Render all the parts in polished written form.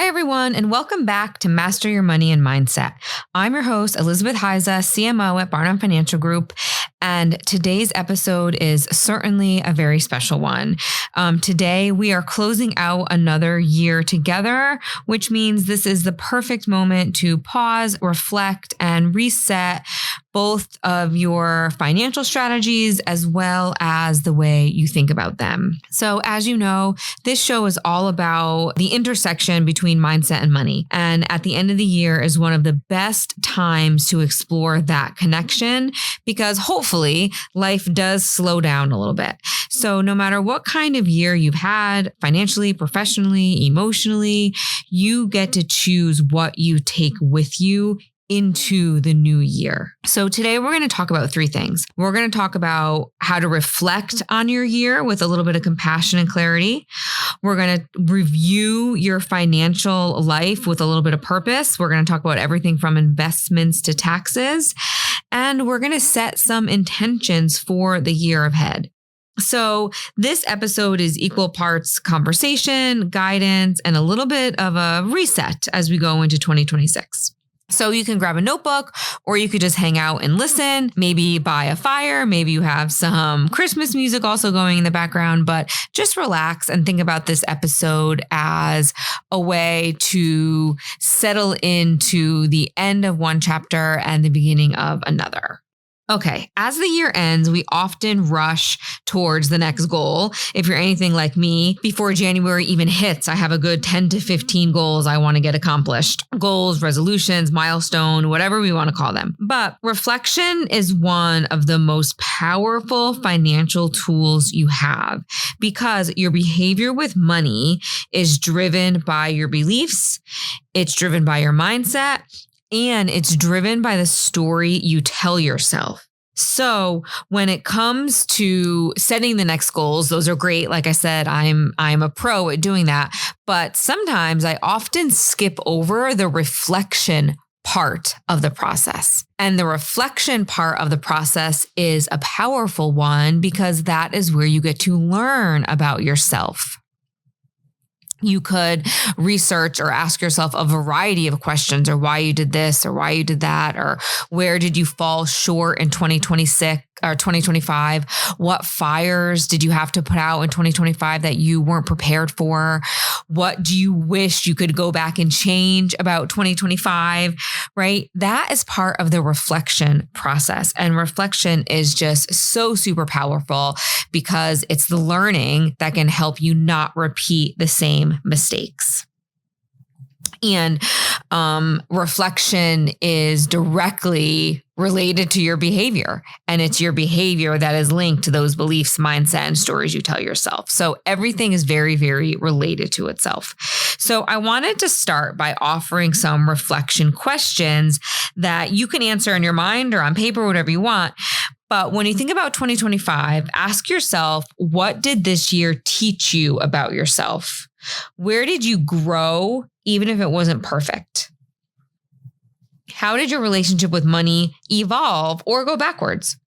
Hi, everyone, and welcome back to Master Your Money and Mindset. I'm your host, Elizabeth Hiza, CMO at Barnum Financial Group, and today's episode is certainly a very special one. Today, we are closing out another year together, which means this is the perfect moment to pause, reflect, and reset both of your financial strategies as well as the way you think about them. So as you know, this show is all about the intersection between mindset and money. And at the end of the year is one of the best times to explore that connection because hopefully life does slow down a little bit. So no matter what kind of year you've had, financially, professionally, emotionally, you get to choose what you take with you into the new year. So today we're going to talk about three things. We're going to talk about how to reflect on your year with a little bit of compassion and clarity. We're going to review your financial life with a little bit of purpose. We're going to talk about everything from investments to taxes. And we're going to set some intentions for the year ahead. So this episode is equal parts conversation, guidance, and a little bit of a reset as we go into 2026. So you can grab a notebook or you could just hang out and listen, maybe by a fire. Maybe you have some Christmas music also going in the background, but just relax and think about this episode as a way to settle into the end of one chapter and the beginning of another. Okay, as the year ends, we often rush towards the next goal. If you're anything like me, before January even hits, I have a good 10 to 15 goals I want to get accomplished. Goals, resolutions, milestone, whatever we want to call them. But reflection is one of the most powerful financial tools you have because your behavior with money is driven by your beliefs. It's driven by your mindset. And it's driven by the story you tell yourself. So when it comes to setting the next goals, those are great. Like I said, I'm a pro at doing that. But sometimes I often skip over the reflection part of the process. And the reflection part of the process is a powerful one because that is where you get to learn about yourself. You could research or ask yourself a variety of questions or why you did this or why you did that, or where did you fall short in 2026 or 2025? What fires did you have to put out in 2025 that you weren't prepared for? What do you wish you could go back and change about 2025, right? That is part of the reflection process. And reflection is just so super powerful because it's the learning that can help you not repeat the same mistakes. And reflection is directly related to your behavior. And it's your behavior that is linked to those beliefs, mindset, and stories you tell yourself. So everything is very, very related to itself. So I wanted to start by offering some reflection questions that you can answer in your mind or on paper, whatever you want. But when you think about 2025, ask yourself, what did this year teach you about yourself? Where did you grow, even if it wasn't perfect? How did your relationship with money evolve or go backwards?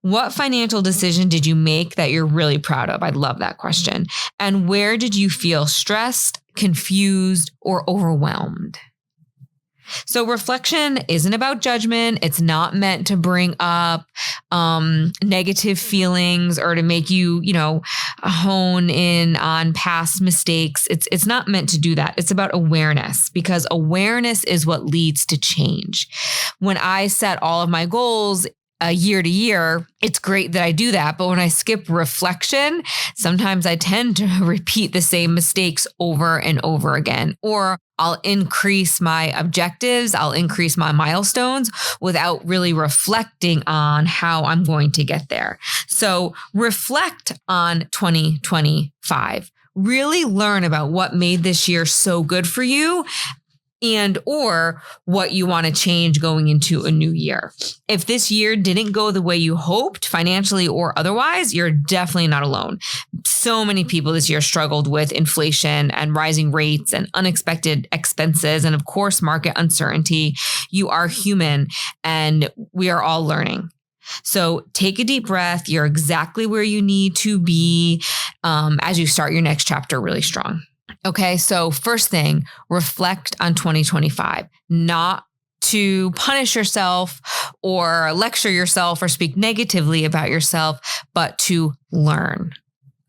What financial decision did you make that you're really proud of? I love that question. And where did you feel stressed, confused, or overwhelmed? So reflection isn't about judgment. It's not meant to bring up negative feelings or to make you, hone in on past mistakes. It's not meant to do that. It's about awareness because awareness is what leads to change. When I set all of my goals year to year, it's great that I do that. But when I skip reflection, sometimes I tend to repeat the same mistakes over and over again, or I'll increase my objectives, I'll increase my milestones without really reflecting on how I'm going to get there. So reflect on 2025. Really learn about what made this year so good for you and or what you want to change going into a new year. If this year didn't go the way you hoped, financially or otherwise, you're definitely not alone. So many people this year struggled with inflation and rising rates and unexpected expenses and of course, market uncertainty. You are human and we are all learning. So take a deep breath. You're exactly where you need to be as you start your next chapter really strong. Okay, so first thing, reflect on 2025, not to punish yourself or lecture yourself or speak negatively about yourself, but to learn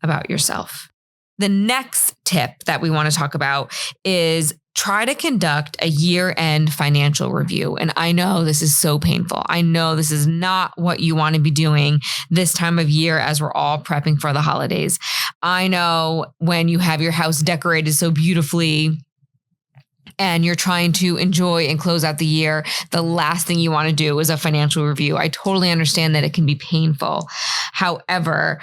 about yourself. The next tip that we want to talk about is try to conduct a year-end financial review. And I know this is so painful. I know this is not what you want to be doing this time of year as we're all prepping for the holidays. I know when you have your house decorated so beautifully and you're trying to enjoy and close out the year, the last thing you want to do is a financial review. I totally understand that it can be painful. However,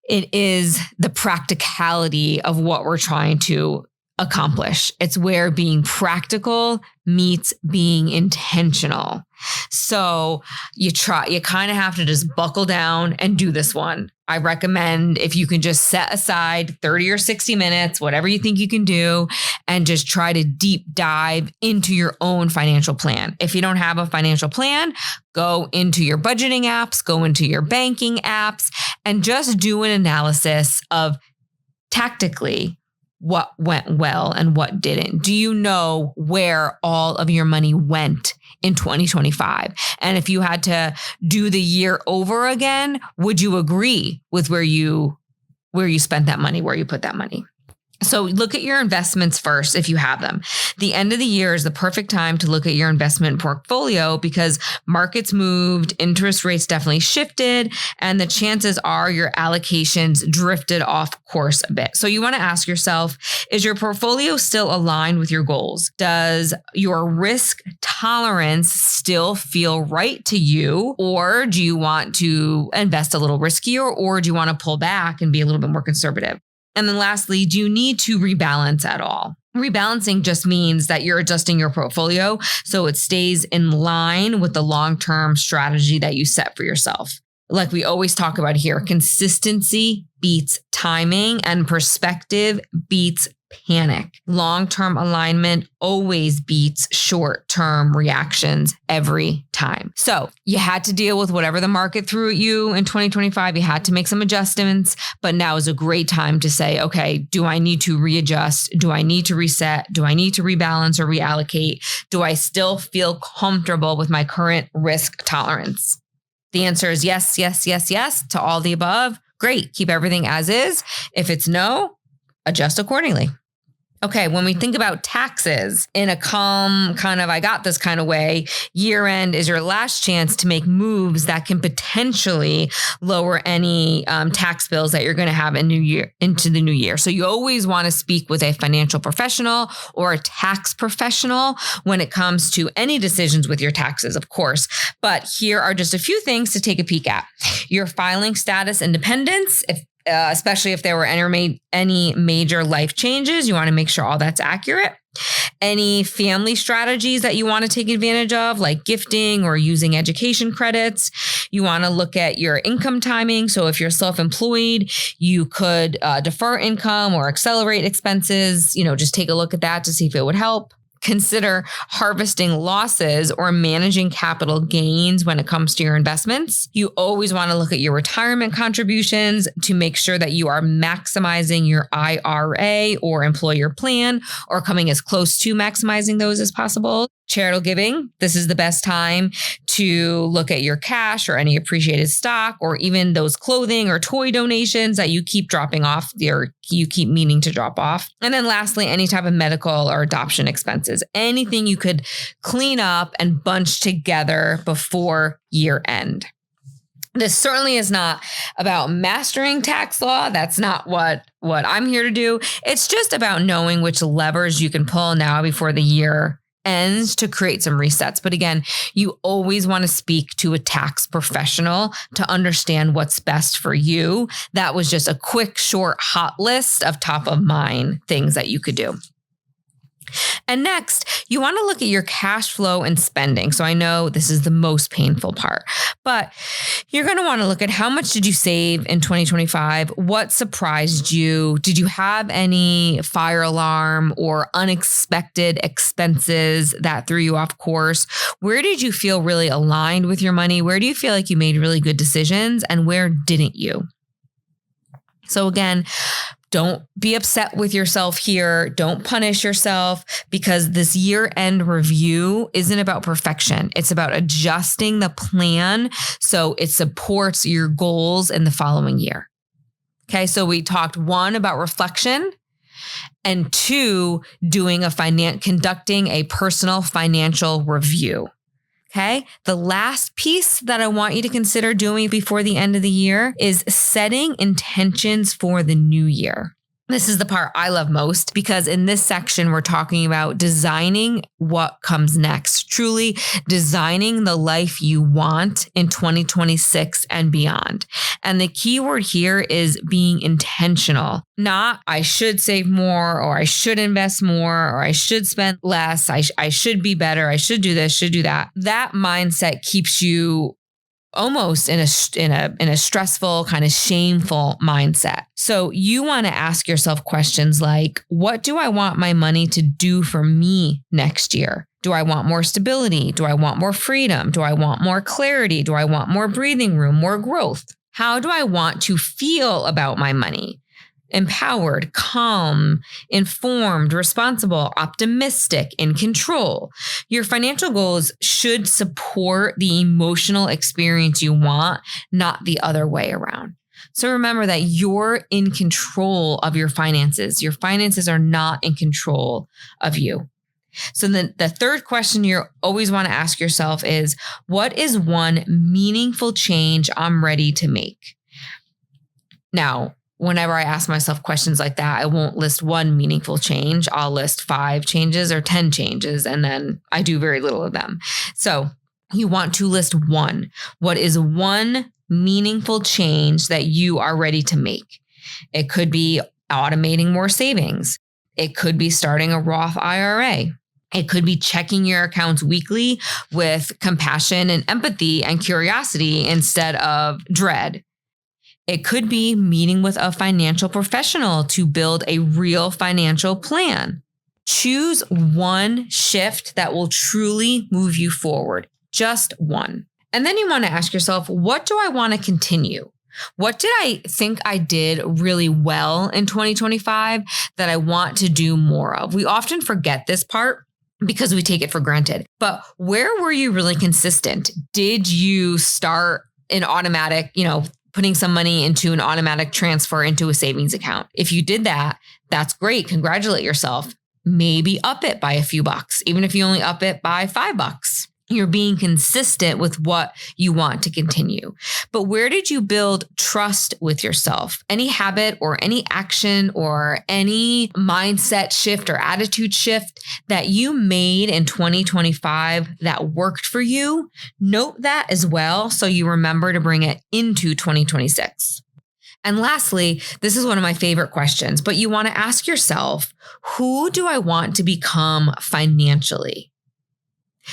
it is the practicality of what we're trying to accomplish. It's where being practical meets being intentional. So you kind of have to just buckle down and do this one. I recommend if you can just set aside 30 or 60 minutes, whatever you think you can do, and just try to deep dive into your own financial plan. If you don't have a financial plan, go into your budgeting apps, go into your banking apps, and just do an analysis of tactically what went well and what didn't. Do you know where all of your money went in 2025? And if you had to do the year over again, would you agree with where you spent that money, where you put that money? So look at your investments first if you have them. The end of the year is the perfect time to look at your investment portfolio because markets moved, interest rates definitely shifted, and the chances are your allocations drifted off course a bit. So you want to ask yourself, is your portfolio still aligned with your goals? Does your risk tolerance still feel right to you? Or do you want to invest a little riskier, or do you want to pull back and be a little bit more conservative? And then lastly, do you need to rebalance at all? Rebalancing just means that you're adjusting your portfolio so it stays in line with the long-term strategy that you set for yourself. Like we always talk about here, consistency beats timing and perspective beats panic. Long-term alignment always beats short-term reactions every time. So you had to deal with whatever the market threw at you in 2025. You had to make some adjustments, but now is a great time to say, okay, do I need to readjust? Do I need to reset? Do I need to rebalance or reallocate? Do I still feel comfortable with my current risk tolerance? The answer is yes, yes, yes, yes to all the above. Great. Keep everything as is. If it's no, adjust accordingly. Okay, when we think about taxes in a calm kind of I got this kind of way, year end is your last chance to make moves that can potentially lower any tax bills that you're going to have into the new year. So you always want to speak with a financial professional or a tax professional when it comes to any decisions with your taxes, of course. But here are just a few things to take a peek at. Your filing status and dependents, especially if there were any major life changes, you want to make sure all that's accurate. Any family strategies that you want to take advantage of, like gifting or using education credits. You want to look at your income timing. So if you're self-employed, you could defer income or accelerate expenses. Just take a look at that to see if it would help. Consider harvesting losses or managing capital gains when it comes to your investments. You always want to look at your retirement contributions to make sure that you are maximizing your IRA or employer plan or coming as close to maximizing those as possible. Charitable giving. This is the best time to look at your cash or any appreciated stock or even those clothing or toy donations that you keep dropping off or you keep meaning to drop off. And then lastly, any type of medical or adoption expenses, anything you could clean up and bunch together before year end. This certainly is not about mastering tax law. That's not what I'm here to do. It's just about knowing which levers you can pull now before the year ends to create some resets. But again, you always want to speak to a tax professional to understand what's best for you. That was just a quick, short, hot list of top of mind things that you could do. And next, you want to look at your cash flow and spending. So I know this is the most painful part, but you're going to want to look at how much did you save in 2025? What surprised you? Did you have any fire alarm or unexpected expenses that threw you off course? Where did you feel really aligned with your money? Where do you feel like you made really good decisions? And where didn't you? So again, Don't be upset with yourself here. Don't punish yourself, because this year-end review isn't about perfection. It's about adjusting the plan so it supports your goals in the following year. Okay, so we talked 1 about reflection, and 2, conducting a personal financial review. Okay. The last piece that I want you to consider doing before the end of the year is setting intentions for the new year. This is the part I love most, because in this section, we're talking about designing what comes next, truly designing the life you want in 2026 and beyond. And the key word here is being intentional, not I should save more, or I should invest more, or I should spend less. I should be better. I should do this, should do that. That mindset keeps you almost in a stressful, kind of shameful mindset. So you want to ask yourself questions like, what do I want my money to do for me next year? Do I want more stability? Do I want more freedom? Do I want more clarity? Do I want more breathing room, more growth? How do I want to feel about my money? Empowered, calm, informed, responsible, optimistic, in control. Your financial goals should support the emotional experience you want, not the other way around. So remember that you're in control of your finances. Your finances are not in control of you. So then the third question you always want to ask yourself is, what is one meaningful change I'm ready to make? Now, whenever I ask myself questions like that, I won't list one meaningful change. I'll list 5 changes or 10 changes, and then I do very little of them. So you want to list 1. What is one meaningful change that you are ready to make? It could be automating more savings. It could be starting a Roth IRA. It could be checking your accounts weekly with compassion and empathy and curiosity instead of dread. It could be meeting with a financial professional to build a real financial plan. Choose one shift that will truly move you forward, just one. And then you want to ask yourself, what do I want to continue? What did I think I did really well in 2025 that I want to do more of? We often forget this part because we take it for granted. But where were you really consistent? Did you start an automatic, putting some money into an automatic transfer into a savings account? If you did that, that's great. Congratulate yourself. Maybe up it by a few bucks, even if you only up it by $5. You're being consistent with what you want to continue. But where did you build trust with yourself? Any habit or any action or any mindset shift or attitude shift that you made in 2025 that worked for you? Note that as well, so you remember to bring it into 2026. And lastly, this is one of my favorite questions, but you want to ask yourself, who do I want to become financially?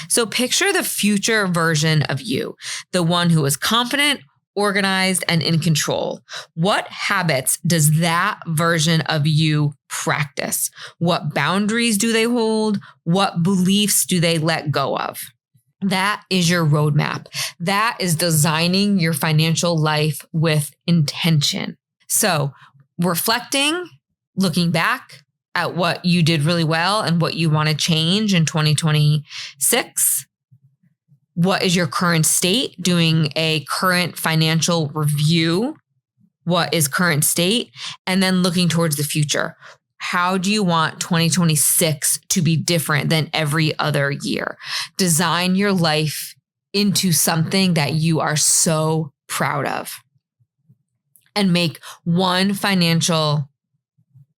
So picture the future version of you, the one who is confident, organized, and in control. What habits does that version of you practice? What boundaries do they hold? What beliefs do they let go of? That is your roadmap. That is designing your financial life with intention. So reflecting, looking back at what you did really well and what you want to change in 2026. What is your current state? Doing a current financial review. What is current state? And then looking towards the future. How do you want 2026 to be different than every other year? Design your life into something that you are so proud of. And make one financial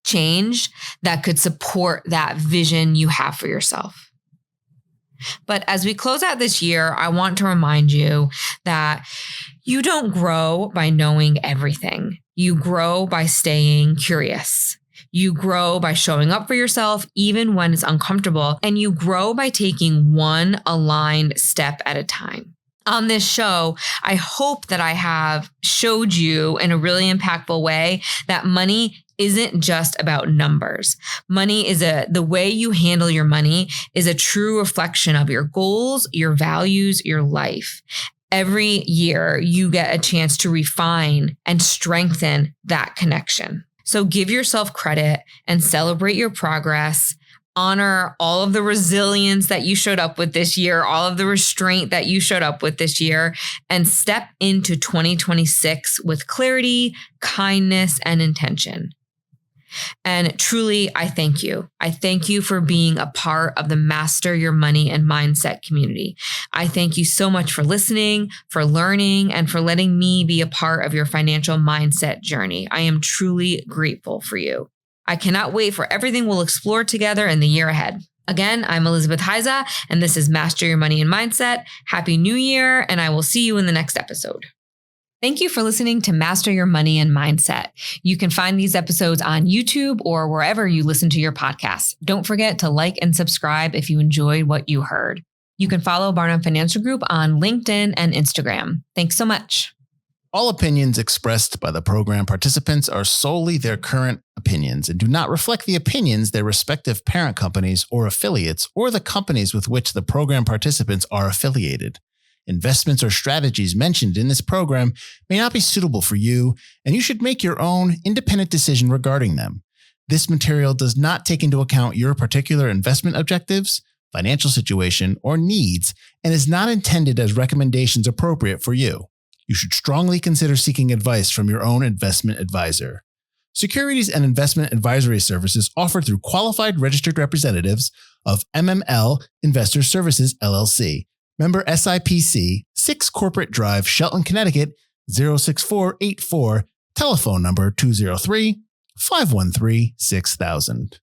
change that could support that vision you have for yourself. But as we close out this year, I want to remind you that you don't grow by knowing everything. You grow by staying curious. You grow by showing up for yourself, even when it's uncomfortable. And you grow by taking one aligned step at a time. On this show, I hope that I have showed you in a really impactful way that money isn't just about numbers. Money is the way you handle your money is a true reflection of your goals, your values, your life. Every year you get a chance to refine and strengthen that connection. So give yourself credit and celebrate your progress. Honor all of the resilience that you showed up with this year, all of the restraint that you showed up with this year, and step into 2026 with clarity, kindness, and intention. And truly, I thank you. I thank you for being a part of the Master Your Money and Mindset community. I thank you so much for listening, for learning, and for letting me be a part of your financial mindset journey. I am truly grateful for you. I cannot wait for everything we'll explore together in the year ahead. Again, I'm Elizabeth Hiza, and this is Master Your Money and Mindset. Happy New Year, and I will see you in the next episode. Thank you for listening to Master Your Money and Mindset. You can find these episodes on YouTube or wherever you listen to your podcasts. Don't forget to like and subscribe if you enjoyed what you heard. You can follow Barnum Financial Group on LinkedIn and Instagram. Thanks so much. All opinions expressed by the program participants are solely their current opinions and do not reflect the opinions their respective parent companies or affiliates or the companies with which the program participants are affiliated. Investments or strategies mentioned in this program may not be suitable for you, and you should make your own independent decision regarding them. This material does not take into account your particular investment objectives, financial situation, or needs, and is not intended as recommendations appropriate for you. You should strongly consider seeking advice from your own investment advisor. Securities and investment advisory services offered through qualified registered representatives of MML Investor Services, LLC. Member SIPC, 6 Corporate Drive, Shelton, Connecticut, 06484, telephone number 203-513-6000.